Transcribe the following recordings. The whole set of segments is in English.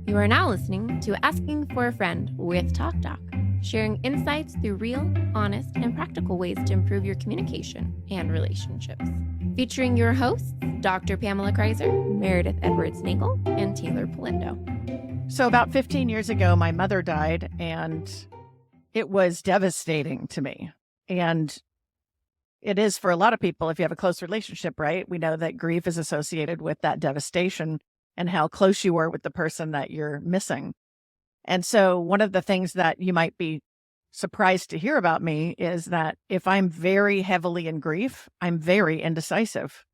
You are now listening to Asking for a Friend with TalkDoc, sharing insights through real, honest, and practical ways to improve your communication and relationships. Featuring your hosts, Dr. Pamela Kreiser, Meredith Edwards-Nagel, and Teighlor Polindo. So about 15 years ago, my mother died, and it was devastating to me. And it is for a lot of people, if you have a close relationship, right? We know that grief is associated with that devastation and how close you were with the person that you're missing. And so one of the things that you might be surprised to hear about me is that if I'm very heavily in grief, I'm very indecisive.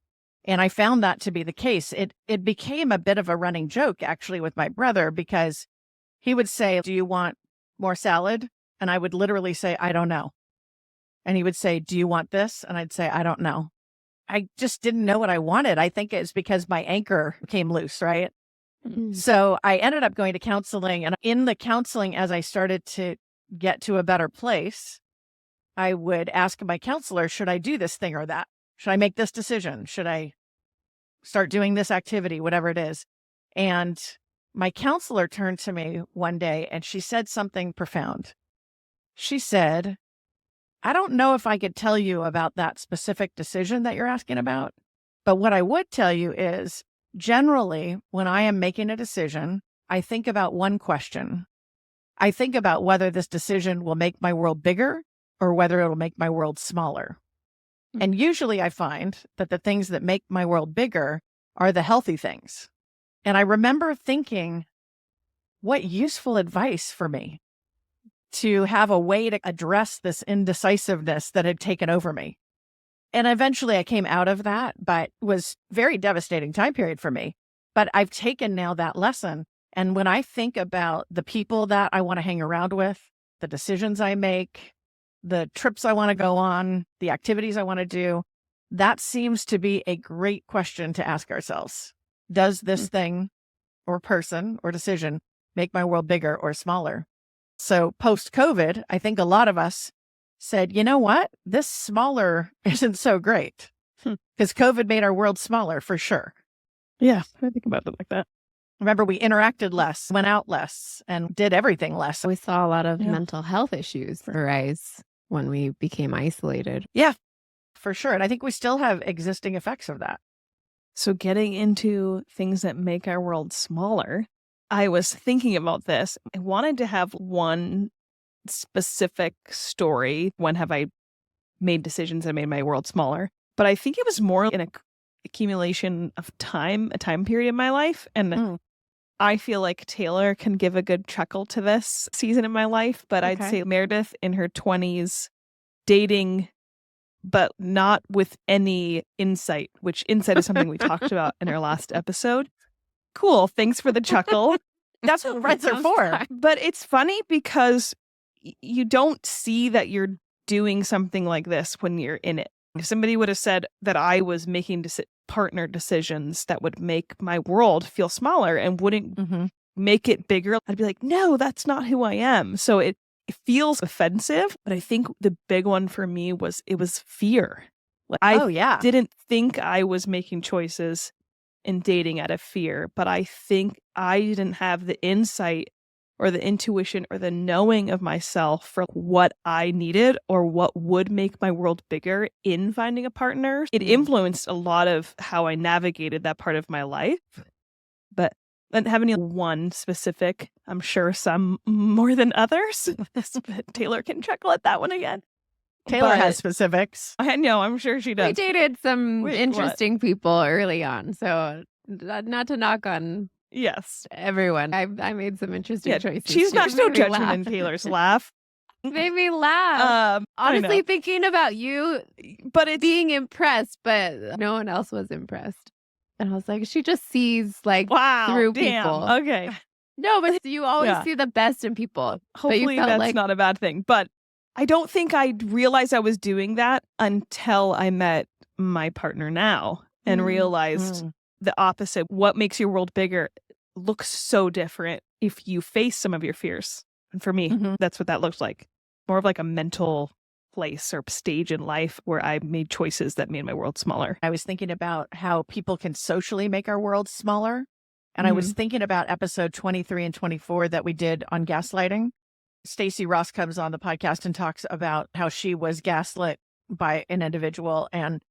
And I found that to be the case. It became a bit of a running joke, actually, with my brother, because he would say, "Do you want more salad?" And I would literally say, "I don't know." And he would say, "Do you want this?" And I'd say, "I don't know." I just didn't know what I wanted. I think it's because my anchor came loose, right? Mm-hmm. So I ended up going to counseling. And in the counseling, as I started to get to a better place, I would ask my counselor, should I do this thing or that? Should I make this decision? Should I start doing this activity, whatever it is? And my counselor turned to me one day and she said something profound. She said, "I don't know if I could tell you about that specific decision that you're asking about, but what I would tell you is generally when I am making a decision, I think about one question. I think about whether this decision will make my world bigger or whether it'll make my world smaller. And usually I find that the things that make my world bigger are the healthy things." And I remember thinking, what useful advice for me to have a way to address this indecisiveness that had taken over me. And eventually I came out of that, but it was a very devastating time period for me. But I've taken now that lesson. And when I think about the people that I want to hang around with, the decisions I make, the trips I want to go on, the activities I want to do, that seems to be a great question to ask ourselves. Does this thing or person or decision make my world bigger or smaller? So post-COVID, I think a lot of us said, you know what? This smaller isn't so great because COVID made our world smaller for sure. Yeah, I think about it like that. Remember, we interacted less, went out less, and did everything less. We saw a lot of Yeah. mental health issues arise when we became isolated. Yeah, for sure. And I think we still have existing effects of that. So getting into things that make our world smaller, I was thinking about this. I wanted to have one specific story. When have I made decisions that made my world smaller? But I think it was more an accumulation of time, a time period in my life. And I feel like Teighlor can give a good chuckle to this season in my life. But I'd say Meredith in her 20s, dating, but not with any insight, which insight is something we talked about in our last episode. Cool. Thanks for the chuckle. That's what friends are for. But it's funny because you don't see that you're doing something like this when you're in it. If somebody would have said that I was making partner decisions that would make my world feel smaller and wouldn't make it bigger, I'd be like, no, that's not who I am. So it feels offensive. But I think the big one for me was fear. Like, I didn't think I was making choices in dating out of fear, but I think I didn't have the insight or the intuition or the knowing of myself for what I needed or what would make my world bigger in finding a partner. It influenced a lot of how I navigated that part of my life. But I didn't have any one specific, I'm sure some more than others. But Teighlor can chuckle at that one again. Teighlor has specifics. I know, I'm sure she does. We dated some interesting people early on, so not to knock on everyone. I made some interesting choices. She's not so judgment in Teighlor's laugh. Made me laugh. Honestly, thinking about you, but it's being impressed, but no one else was impressed. And I was like, she just sees through people. Okay. No, but you always see the best in people. Hopefully that's not a bad thing. But I don't think I realized I was doing that until I met my partner now and realized the opposite. What makes your world bigger looks so different if you face some of your fears. And for me, that's what that looks like. More of like a mental place or stage in life where I made choices that made my world smaller. I was thinking about how people can socially make our world smaller. And I was thinking about episode 23 and 24 that we did on gaslighting. Stacey Ross comes on the podcast and talks about how she was gaslit by an individual and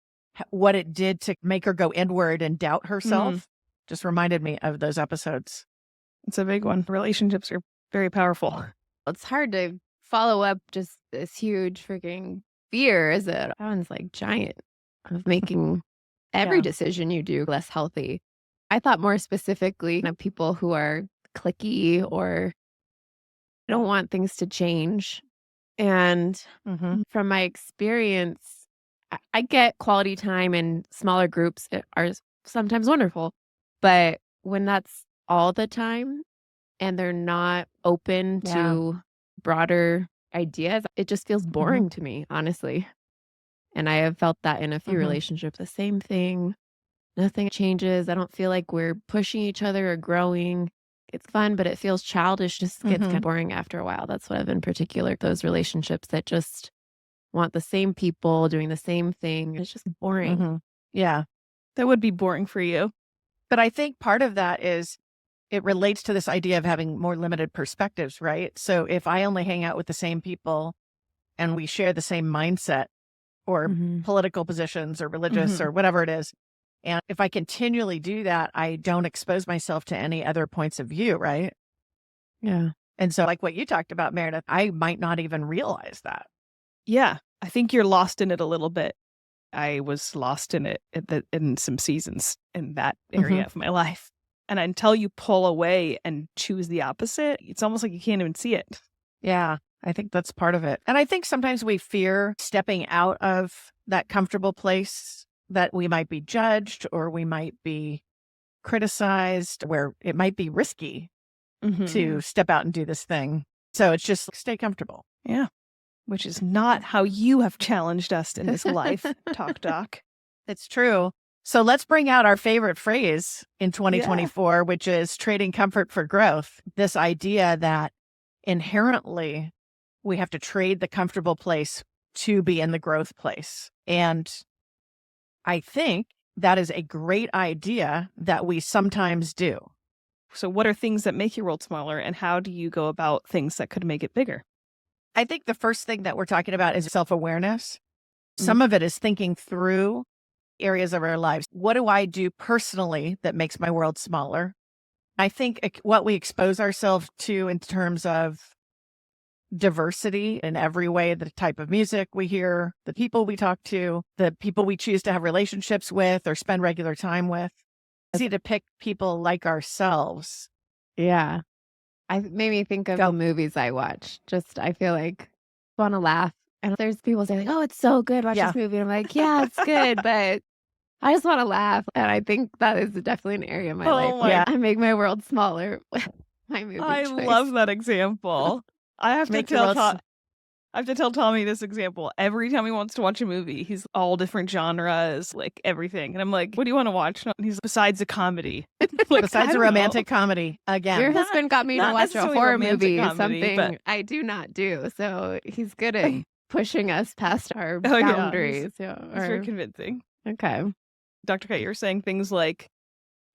what it did to make her go inward and doubt herself. Just reminded me of those episodes. It's a big one. Relationships are very powerful. It's hard to follow up just this huge freaking fear, is it? That one's like giant of making every decision you do less healthy. I thought more specifically of people who are cliquey or don't want things to change. And from my experience, I get quality time in smaller groups are sometimes wonderful. But when that's all the time and they're not open to broader ideas, it just feels boring to me, honestly. And I have felt that in a few relationships, the same thing. Nothing changes. I don't feel like we're pushing each other or growing. It's fun, but it feels childish. Just gets kind of boring after a while. That's what I've in particular, those relationships that just want the same people doing the same thing. It's just boring. Yeah. That would be boring for you. But I think part of that is it relates to this idea of having more limited perspectives, right? So if I only hang out with the same people and we share the same mindset or political positions or religious or whatever it is, and if I continually do that, I don't expose myself to any other points of view, right? Yeah. And so like what you talked about, Meredith, I might not even realize that. Yeah. I think you're lost in it a little bit. I was lost in it in some seasons in that area of my life. And until you pull away and choose the opposite, it's almost like you can't even see it. Yeah, I think that's part of it. And I think sometimes we fear stepping out of that comfortable place, that we might be judged or we might be criticized, where it might be risky to step out and do this thing. So it's just stay comfortable. Yeah. Which is not how you have challenged us in this life, TalkDoc. It's true. So let's bring out our favorite phrase in 2024, which is trading comfort for growth. This idea that inherently we have to trade the comfortable place to be in the growth place. And I think that is a great idea that we sometimes do. So what are things that make your world smaller, and how do you go about things that could make it bigger? I think the first thing that we're talking about is self-awareness. Some of it is thinking through areas of our lives. What do I do personally that makes my world smaller? I think what we expose ourselves to in terms of diversity in every way, the type of music we hear, the people we talk to, the people we choose to have relationships with or spend regular time with. It's easy to pick people like ourselves. Yeah. I made me think of the movies I watch. Just, I feel like I want to laugh. And there's people saying, like, oh, it's so good. Watch this movie. And I'm like, yeah, it's good. But I just want to laugh. And I think that is definitely an area of my life where I make my world smaller with my movie I choice. love that example. I have to tell Tommy this example every time he wants to watch a movie. He's all different genres, like everything. And I'm like, what do you want to watch? And he's besides a comedy. Like, besides a romantic comedy, again. Your husband got me to watch a horror movie, comedy, something I do not do. So he's good at pushing us past our boundaries. It's very convincing. Okay. Dr. K, you're saying things like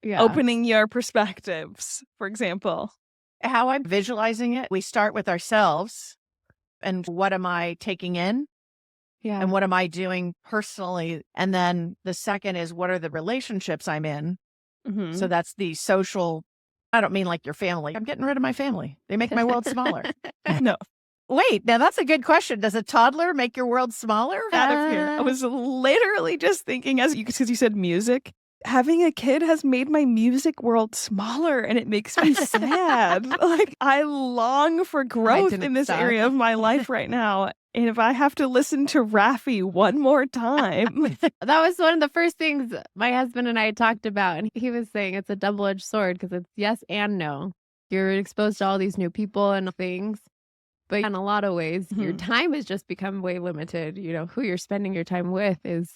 opening your perspectives, for example. How I'm visualizing it, we start with ourselves and what am I taking in? Yeah. And what am I doing personally? And then the second is what are the relationships I'm in? So that's the social, I don't mean like your family. I'm getting rid of my family. They make my world smaller. No. Wait, now that's a good question. Does a toddler make your world smaller? Out of here. I was literally just thinking, because you said music, having a kid has made my music world smaller, and it makes me sad. Like, I long for growth in this area of my life right now. And if I have to listen to Raffi one more time. That was one of the first things my husband and I talked about. And he was saying it's a double-edged sword because it's yes and no. You're exposed to all these new people and things. But in a lot of ways, your time has just become way limited. You know, who you're spending your time with is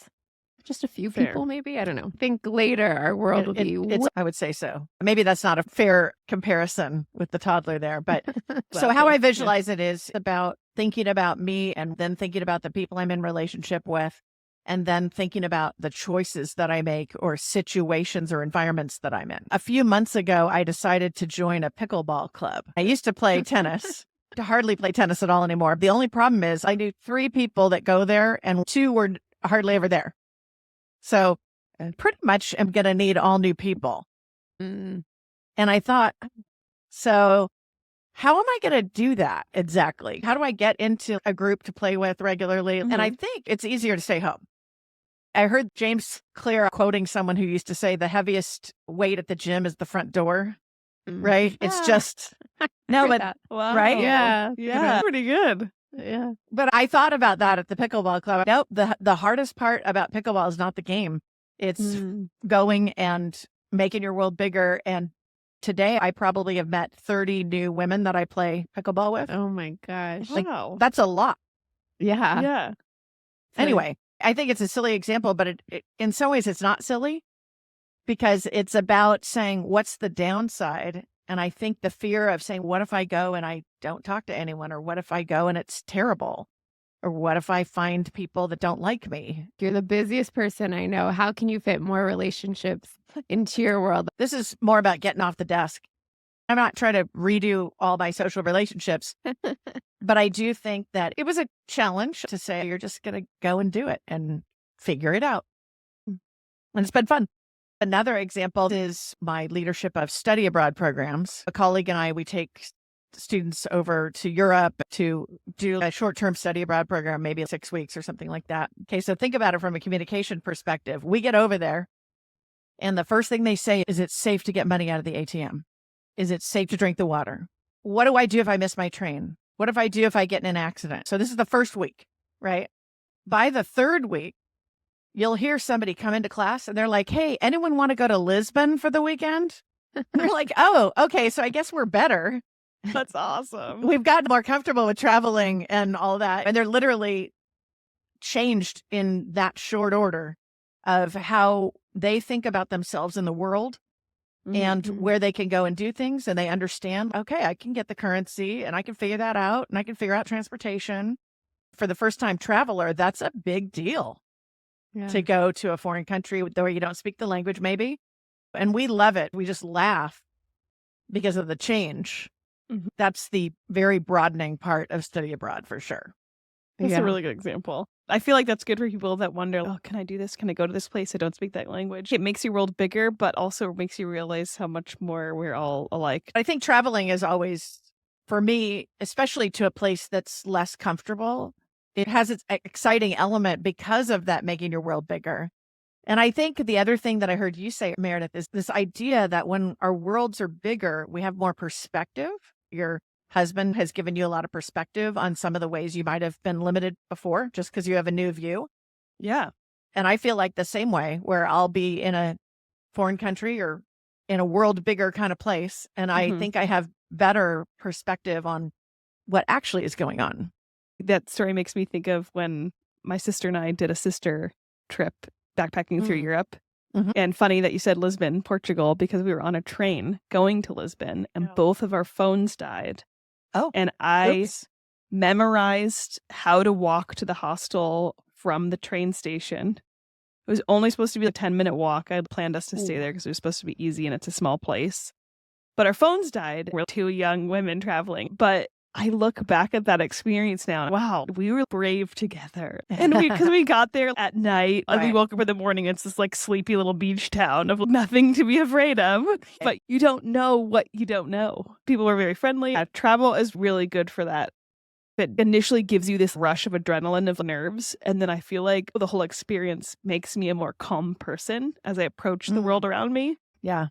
just a few people, maybe. I don't know. I think later our world will be... I would say so. Maybe that's not a fair comparison with the toddler there. But so how I visualize it is about thinking about me and then thinking about the people I'm in relationship with. and then thinking about the choices that I make or situations or environments that I'm in. A few months ago, I decided to join a pickleball club. I used to play tennis. To hardly play tennis at all anymore. The only problem is I knew 3 people that go there and 2 were hardly ever there. So pretty much am going to need all new people. Mm. And I thought, so how am I going to do that exactly? How do I get into a group to play with regularly? And I think it's easier to stay home. I heard James Clear quoting someone who used to say the heaviest weight at the gym is the front door, right? It's just, no, but, Wow. right? Yeah. Pretty good. Yeah. But I thought about that at the pickleball club. Nope, the hardest part about pickleball is not the game. It's going and making your world bigger. And today I probably have met 30 new women that I play pickleball with. Oh my gosh. Wow. That's a lot. Yeah. Yeah. Anyway, I think it's a silly example, but it in some ways it's not silly because it's about saying, what's the downside? And I think the fear of saying, what if I go and I don't talk to anyone? Or what if I go and it's terrible? Or what if I find people that don't like me? You're the busiest person I know. How can you fit more relationships into your world? This is more about getting off the desk. I'm not trying to redo all my social relationships, but I do think that it was a challenge to say, you're just going to go and do it and figure it out. And it's been fun. Another example is my leadership of study abroad programs. A colleague and I, we take students over to Europe to do a short-term study abroad program, maybe 6 weeks or something like that. Okay, so think about it from a communication perspective. We get over there, and the first thing they say is, it's safe to get money out of the ATM. Is it safe to drink the water? What do I do if I miss my train? What if I do if I get in an accident? So this is the first week, right? By the 3rd week, you'll hear somebody come into class and they're like, hey, anyone want to go to Lisbon for the weekend? And we're like, oh, okay, so I guess we're better. That's awesome. We've gotten more comfortable with traveling and all that. And they're literally changed in that short order of how they think about themselves in the world and where they can go and do things. And they understand, okay, I can get the currency and I can figure that out and I can figure out transportation. For the first time traveler, that's a big deal to go to a foreign country where you don't speak the language, maybe. And we love it. We just laugh because of the change. That's the very broadening part of study abroad for sure. That's a really good example. I feel like that's good for people that wonder, oh, can I do this? Can I go to this place? I don't speak that language. It makes your world bigger, but also makes you realize how much more we're all alike. I think traveling is always, for me, especially to a place that's less comfortable, it has its exciting element because of that making your world bigger. And I think the other thing that I heard you say, Meredith, is this idea that when our worlds are bigger, we have more perspective. Your husband has given you a lot of perspective on some of the ways you might have been limited before, just because you have a new view. Yeah. And I feel like the same way, where I'll be in a foreign country or in a world bigger kind of place. And I think I have better perspective on what actually is going on. That story makes me think of when my sister and I did a sister trip backpacking through Europe. And funny that you said Lisbon, Portugal, because we were on a train going to Lisbon and both of our phones died. Oh, and I memorized how to walk to the hostel from the train station. It was only supposed to be a 10-minute walk. I had planned us to stay there because it was supposed to be easy and it's a small place. But our phones died. We're 2 young women traveling. But I look back at that experience now. Wow, we were brave together. And because we got there at night, and we woke up in the morning, it's this like sleepy little beach town of nothing to be afraid of. But you don't know what you don't know. People were very friendly. Travel is really good for that. It initially gives you this rush of adrenaline of nerves. And then I feel like the whole experience makes me a more calm person as I approach the world around me. Yeah.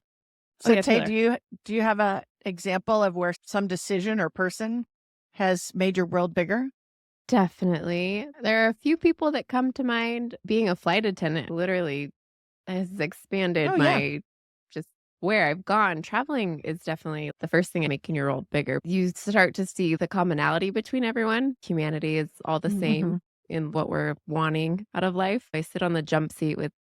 So Tay, Taylor, do you have a example of where some decision or person has made your world bigger? Definitely. There are a few people that come to mind. Being a flight attendant literally has expanded just where I've gone. Traveling is definitely the first thing making your world bigger. You start to see the commonality between everyone. Humanity is all the same in what we're wanting out of life. I sit on the jump seat with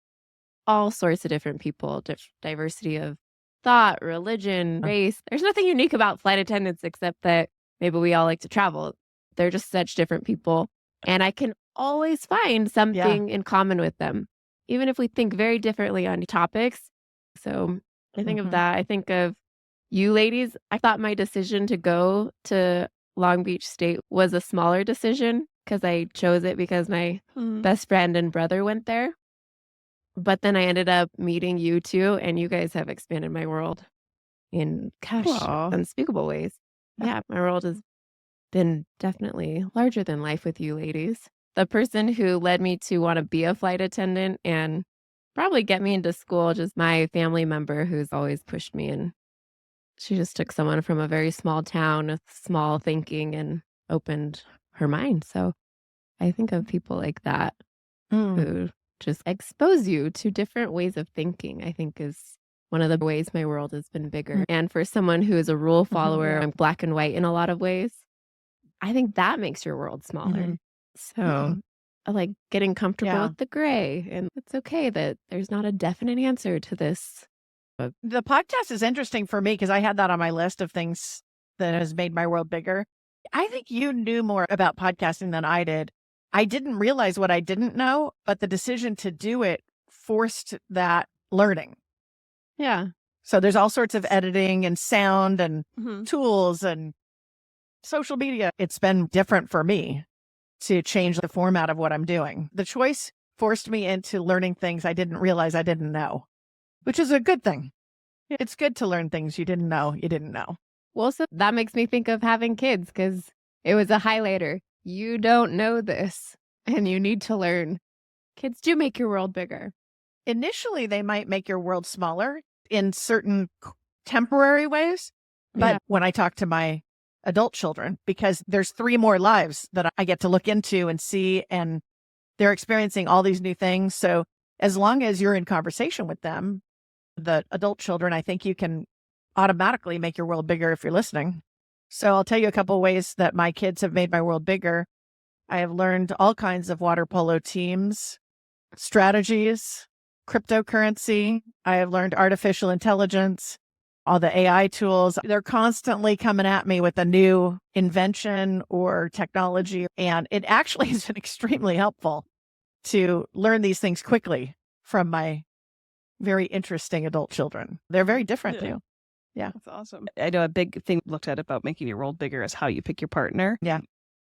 all sorts of different people, diversity of thought, religion, race. There's nothing unique about flight attendants except that maybe we all like to travel. They're just such different people. And I can always find something in common with them, even if we think very differently on topics. So I think of that. I think of you ladies. I thought my decision to go to Long Beach State was a smaller decision because I chose it because my best friend and brother went there. But then I ended up meeting you two, and you guys have expanded my world in unspeakable ways. Yeah, my world has been definitely larger than life with you ladies. The person who led me to want to be a flight attendant and probably get me into school, just my family member who's always pushed me. And she just took someone from a very small town with small thinking and opened her mind. So I think of people like that who just expose you to different ways of thinking, I think is one of the ways my world has been bigger. And for someone who is a rule follower, I'm black and white in a lot of ways, I think that makes your world smaller. So I like getting comfortable with the gray, and it's okay that there's not a definite answer to this. The podcast is interesting for me because I had that on my list of things that has made my world bigger. I think you knew more about podcasting than I did. I didn't realize what I didn't know, but the decision to do it forced that learning. Yeah. So there's all sorts of editing and sound and tools and social media. It's been different for me to change the format of what I'm doing. The choice forced me into learning things I didn't realize I didn't know, which is a good thing. It's good to learn things you didn't know. Well, so that makes me think of having kids because it was a highlighter. You don't know this and you need to learn. Kids do make your world bigger. Initially, they might make your world smaller in certain temporary ways. But when I talk to my adult children, because there's 3 more lives that I get to look into and see, and they're experiencing all these new things. So as long as you're in conversation with them, the adult children, I think you can automatically make your world bigger if you're listening. So I'll tell you a couple of ways that my kids have made my world bigger. I have learned all kinds of water polo teams, strategies, cryptocurrency. I have learned artificial intelligence, all the AI tools. They're constantly coming at me with a new invention or technology. And it actually has been extremely helpful to learn these things quickly from my very interesting adult children. They're very different too. Yeah. That's awesome. I know a big thing looked at about making your world bigger is how you pick your partner. Yeah.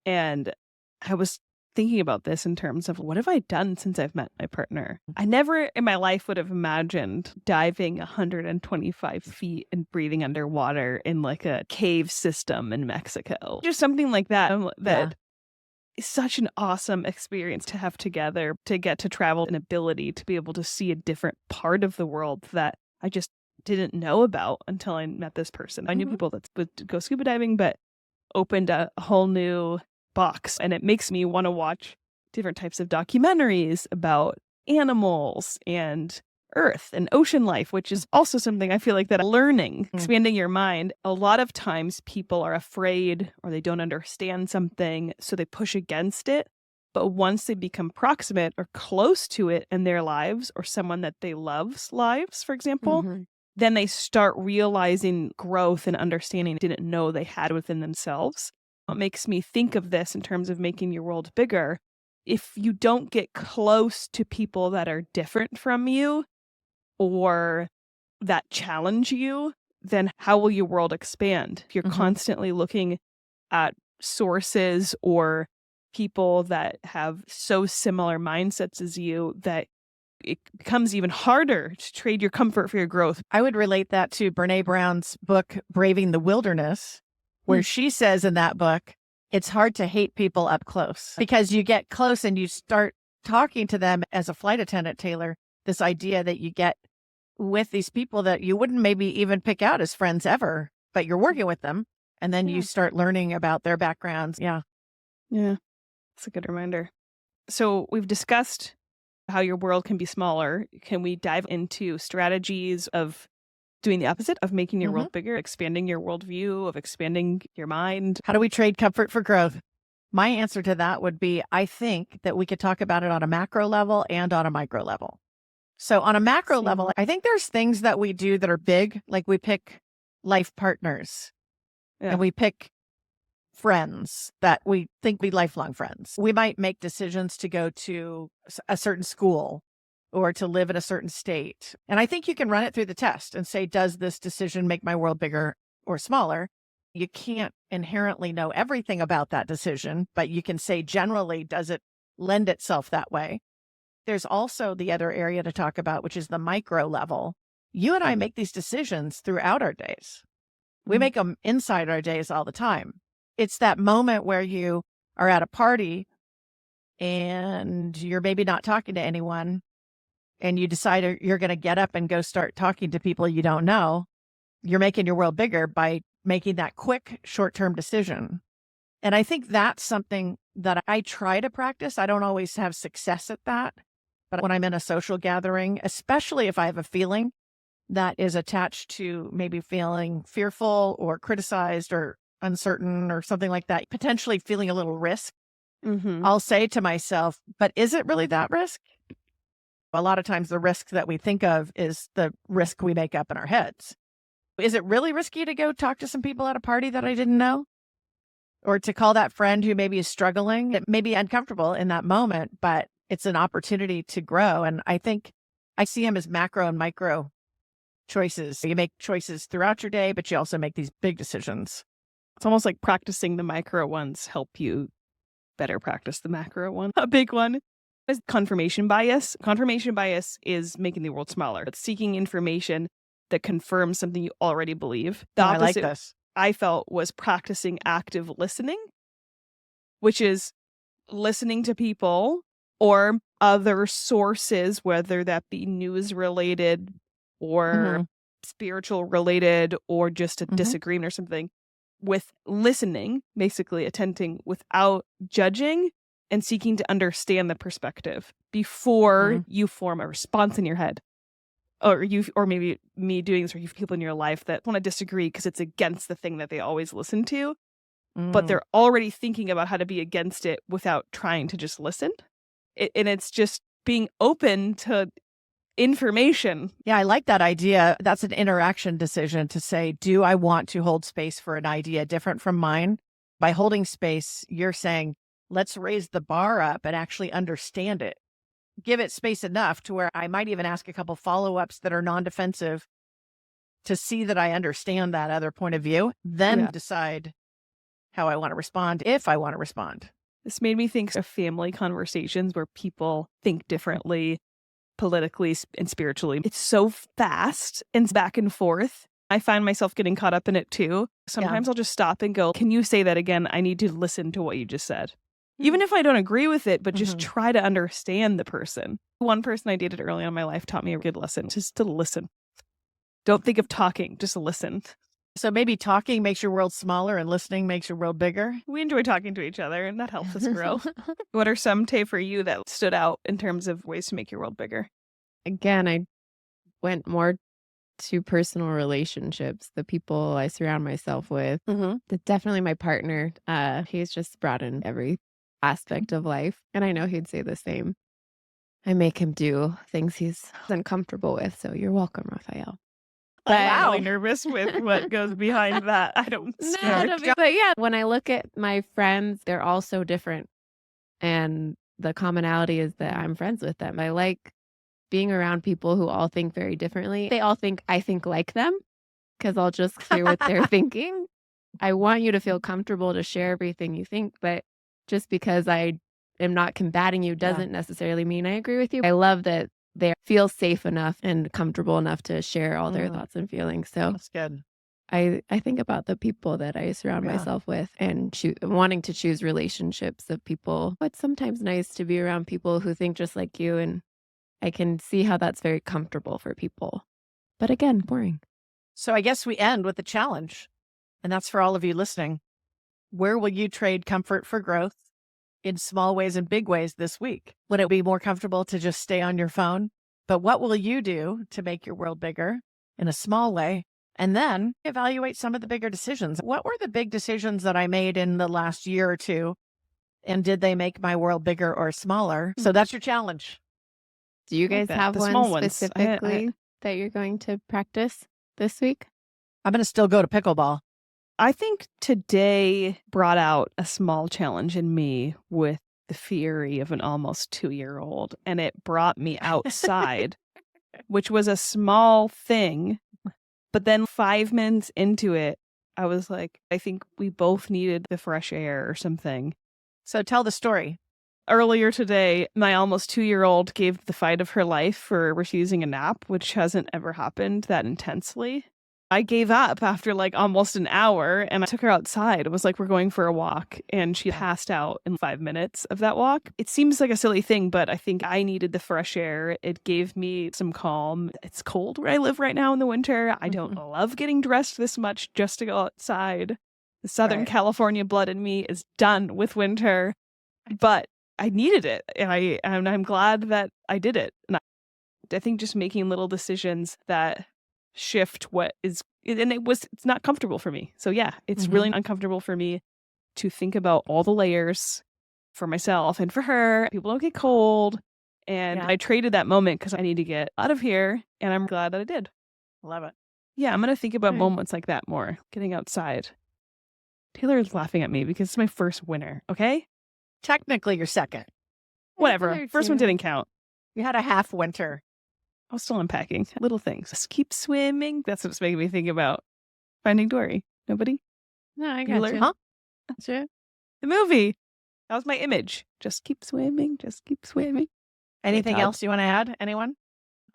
And I was thinking about this in terms of what have I done since I've met my partner? I never in my life would have imagined diving 125 feet and breathing underwater in like a cave system in Mexico. Just something like that. Is such an awesome experience to have together, to get to travel, an ability to be able to see a different part of the world that I just didn't know about until I met this person. I knew people that would go scuba diving, but opened a whole new box. And it makes me want to watch different types of documentaries about animals and earth and ocean life, which is also something I feel like that learning, expanding your mind. A lot of times people are afraid or they don't understand something, so they push against it. But once they become proximate or close to it in their lives, or someone that they love's lives, for example, then they start realizing growth and understanding they didn't know they had within themselves. What makes me think of this in terms of making your world bigger, if you don't get close to people that are different from you or that challenge you, then how will your world expand? If you're constantly looking at sources or people that have so similar mindsets as you that it becomes even harder to trade your comfort for your growth. I would relate that to Brene Brown's book, Braving the Wilderness, where she says in that book, it's hard to hate people up close because you get close and you start talking to them as a flight attendant, Teighlor, this idea that you get with these people that you wouldn't maybe even pick out as friends ever, but you're working with them. And then you start learning about their backgrounds. Yeah. That's a good reminder. So we've discussed how your world can be smaller. Can we dive into strategies of doing the opposite, of making your world bigger, expanding your worldview, of expanding your mind? How do we trade comfort for growth? My answer to that would be, I think that we could talk about it on a macro level and on a micro level. So on a macro level, I think there's things that we do that are big, like we pick life partners and we pick friends that we think be lifelong friends. We might make decisions to go to a certain school or to live in a certain state. And I think you can run it through the test and say, does this decision make my world bigger or smaller? You can't inherently know everything about that decision, but you can say generally, does it lend itself that way? There's also the other area to talk about, which is the micro level. You and I make these decisions throughout our days. We make them inside our days all the time. It's that moment where you are at a party and you're maybe not talking to anyone and you decide you're going to get up and go start talking to people you don't know. You're making your world bigger by making that quick short-term decision. And I think that's something that I try to practice. I don't always have success at that. But when I'm in a social gathering, especially if I have a feeling that is attached to maybe feeling fearful or criticized or uncertain or something like that, potentially feeling a little risk, I'll say to myself, but is it really that risk? A lot of times the risk that we think of is the risk we make up in our heads. Is it really risky to go talk to some people at a party that I didn't know? Or to call that friend who maybe is struggling? It may be uncomfortable in that moment, but it's an opportunity to grow. And I think I see them as macro and micro choices. So you make choices throughout your day, but you also make these big decisions. It's almost like practicing the micro ones help you better practice the macro one. A big one is confirmation bias. Confirmation bias is making the world smaller. It's seeking information that confirms something you already believe. The I like opposite this. I felt was practicing active listening, which is listening to people or other sources, whether that be news related or spiritual related or just a disagreement or something, with listening, basically attending without judging and seeking to understand the perspective before you form a response in your head. Or maybe me doing this, or you have people in your life that want to disagree because it's against the thing that they always listen to, but they're already thinking about how to be against it without trying to just listen. And it's just being open to information. Yeah, I like that idea. That's an interaction decision to say, do I want to hold space for an idea different from mine? By holding space, you're saying, let's raise the bar up and actually understand it. Give it space enough to where I might even ask a couple follow-ups that are non-defensive to see that I understand that other point of view, then decide how I want to respond, if I want to respond. This made me think of family conversations where people think differently politically and spiritually. It's so fast and back and forth. I find myself getting caught up in it too. Sometimes I'll just stop and go, can you say that again? I need to listen to what you just said. Even if I don't agree with it, but just try to understand the person. One person I dated early on in my life taught me a good lesson, just to listen. Don't think of talking, just listen. So maybe talking makes your world smaller and listening makes your world bigger. We enjoy talking to each other and that helps us grow. What are some, Tay, for you that stood out in terms of ways to make your world bigger? Again, I went more to personal relationships, the people I surround myself with. Definitely my partner. He's just brought in every aspect of life. And I know he'd say the same. I make him do things he's uncomfortable with. So you're welcome, Raphael. I'm really nervous with what goes behind that. I don't know. But yeah, when I look at my friends, they're all so different. And the commonality is that I'm friends with them. I like being around people who all think very differently. They all think I think like them because I'll just hear what they're thinking. I want you to feel comfortable to share everything you think, but just because I am not combating you doesn't necessarily mean I agree with you. I love that they feel safe enough and comfortable enough to share all their thoughts and feelings. So that's good. I think about the people that I surround myself with and wanting to choose relationships of people. It's sometimes nice to be around people who think just like you, and I can see how that's very comfortable for people. But again, boring. So I guess we end with a challenge, and that's for all of you listening. Where will you trade comfort for growth in small ways and big ways this week? Would it be more comfortable to just stay on your phone? But what will you do to make your world bigger in a small way? And then evaluate some of the bigger decisions. What were the big decisions that I made in the last year or two? And did they make my world bigger or smaller? So that's your challenge. Do you guys have one specifically that you're going to practice this week? I'm going to still go to pickleball. I think today brought out a small challenge in me with the fury of an almost 2-year-old, and it brought me outside, which was a small thing. But then 5 minutes into it, I was like, I think we both needed the fresh air or something. So tell the story. Earlier today, my almost 2-year-old gave the fight of her life for refusing a nap, which hasn't ever happened that intensely. I gave up after like almost an hour and I took her outside. It was like we're going for a walk and she passed out in 5 minutes of that walk. It seems like a silly thing, but I think I needed the fresh air. It gave me some calm. It's cold where I live right now in the winter. I don't love getting dressed this much just to go outside. The Southern California blood in me is done with winter, but I needed it and I'm glad that I did it. And I think just making little decisions that shift what is, and it's not comfortable for me. So yeah, it's really uncomfortable for me to think about all the layers for myself and for her. People don't get cold. And I traded that moment because I need to get out of here. And I'm glad that I did. Love it. Yeah, I'm going to think about moments like that more. Getting outside. Teighlor is laughing at me because it's my first winter. Okay? Technically, you're second. Whatever. First one didn't count. You had a half winter. I was still unpacking. Little things. Just keep swimming. That's what's making me think about Finding Dory. Nobody? No, I got you. Huh? That's it. The movie. That was my image. Just keep swimming. Just keep swimming. Anything else you want to add? Anyone?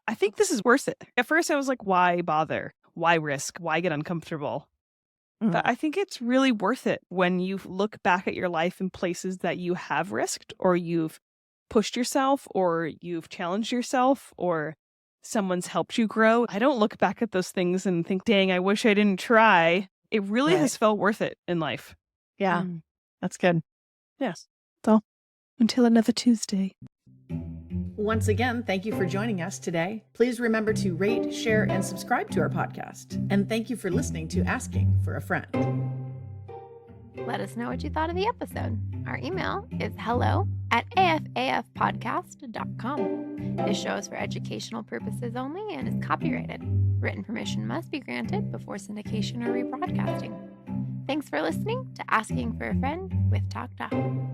I think this is worth it. At first I was like, why bother? Why risk? Why get uncomfortable? But I think it's really worth it when you look back at your life in places that you have risked or you've pushed yourself or you've challenged yourself or someone's helped you grow. I don't look back at those things and think, dang, I wish I didn't try. It really has felt worth it in life. Yeah, that's good. Yes. So until another Tuesday. Once again, thank you for joining us today. Please remember to rate, share, and subscribe to our podcast. And thank you for listening to Asking for a Friend. Let us know what you thought of the episode. Our email is hello@afafpodcast.com. This show is for educational purposes only and is copyrighted. Written permission must be granted before syndication or rebroadcasting. Thanks for listening to Asking for a Friend with TalkDoc.